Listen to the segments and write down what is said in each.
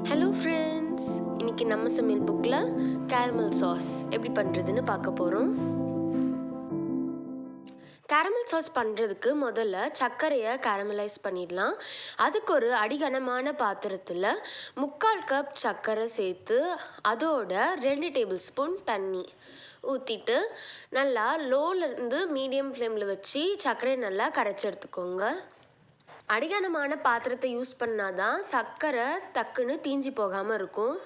Hello friends, இன்னைக்கு நம்ம சமையல் புக்கில் கேரமல் சாஸ் எப்படி பண்ணுறதுன்னு பார்க்க போகிறோம். கேரமல் சாஸ் பண்ணுறதுக்கு முதல்ல சர்க்கரையை கேரமலைஸ் பண்ணிடலாம். அதுக்கு ஒரு அடிகனமான பாத்திரத்தில் 3/4 கப் சர்க்கரை சேர்த்து அதோட 2 டேபிள் ஸ்பூன் தண்ணி ஊற்றிட்டு நல்லா லோலேருந்து மீடியம் ஃப்ளேமில் வச்சு சர்க்கரையை நல்லா கரைச்சி எடுத்துக்கோங்க. அடிகனமான பாத்திரத்தை யூஸ் பண்ணாதான் சர்க்கரை டக்குன்னு தீஞ்சி போகாமல் இருக்கும்.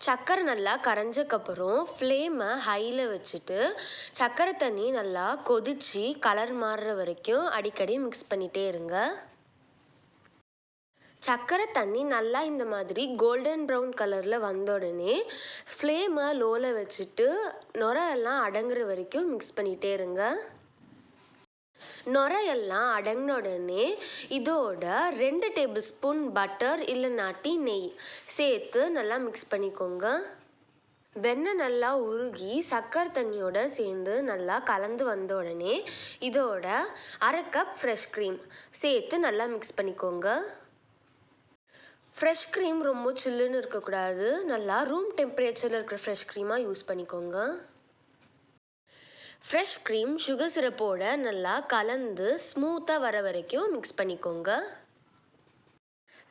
சர்க்கரை நல்லா கரைஞ்சக்கப்புறம் ஃப்ளேமை ஹையில் வச்சுட்டு சர்க்கரை தண்ணி நல்லா கொதித்து கலர் மாறுற வரைக்கும் அடிக்கடி மிக்ஸ் பண்ணிகிட்டே இருங்க. சர்க்கரை தண்ணி நல்லா இந்த மாதிரி கோல்டன் ப்ரௌன் கலரில் வந்த உடனே ஃப்ளேமை லோவில் வச்சுட்டு நுரையெல்லாம் அடங்குற வரைக்கும் மிக்ஸ் பண்ணிகிட்டே இருங்க. நுரையெல்லாம் அடங்கின உடனே இதோட 2 டேபிள் ஸ்பூன் பட்டர் இல்லைனாட்டி நெய் சேர்த்து நல்லா மிக்ஸ் பண்ணிக்கோங்க. வெண்ணெய் நல்லா உருகி சர்க்கரை தண்ணியோட சேர்ந்து நல்லா கலந்து வந்த உடனே இதோட 1/2 கப் ஃப்ரெஷ் க்ரீம் சேர்த்து நல்லா மிக்ஸ் பண்ணிக்கோங்க. ஃப்ரெஷ் க்ரீம் ரொம்ப சில்லுன்னு இருக்கக்கூடாது, நல்லா ரூம் டெம்பரேச்சரில் இருக்கிற ஃப்ரெஷ் க்ரீமாக யூஸ் பண்ணிக்கோங்க. ஃப்ரெஷ் க்ரீம் சுகர் சிரப்போட நல்லா கலந்து ஸ்மூத்தாக வர வரைக்கும் மிக்ஸ் பண்ணிக்கோங்க.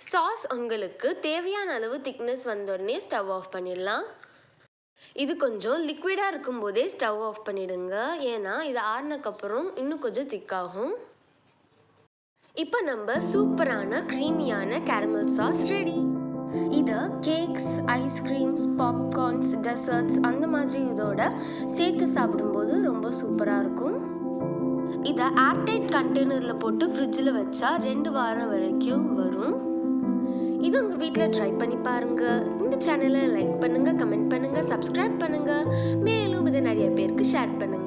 சாஸ் உங்களுக்கு தேவையான அளவு திக்னஸ் வந்தோடனே ஸ்டவ் ஆஃப் பண்ணிடலாம். இது கொஞ்சம் லிக்விடாக இருக்கும்போதே ஸ்டவ் ஆஃப் பண்ணிடுங்க, ஏன்னா இது ஆறினக்கப்புறம் இன்னும் கொஞ்சம் திக்காகும். இப்போ நம்ம சூப்பரான க்ரீமியான கேரமல் சாஸ் ரெடி. இதை கேக்ஸ், ஐஸ்கிரீம்ஸ், பாப்கார்ன்ஸ், டெசர்ட்ஸ் அந்த மாதிரி இதோட சேர்த்து சாப்பிடும்போது ரொம்ப சூப்பராக இருக்கும். இதை ஏர்டைட் கண்டெய்னரில் போட்டு ஃப்ரிட்ஜில் வச்சா 2 வாரம் வரைக்கும் வரும். இது உங்கள் வீட்டில் ட்ரை பண்ணி பாருங்கள். இந்த சேனலை லைக் பண்ணுங்கள், கமெண்ட் பண்ணுங்கள், சப்ஸ்கிரைப் பண்ணுங்கள். மேலும் இதை நிறைய பேருக்கு ஷேர் பண்ணுங்கள்.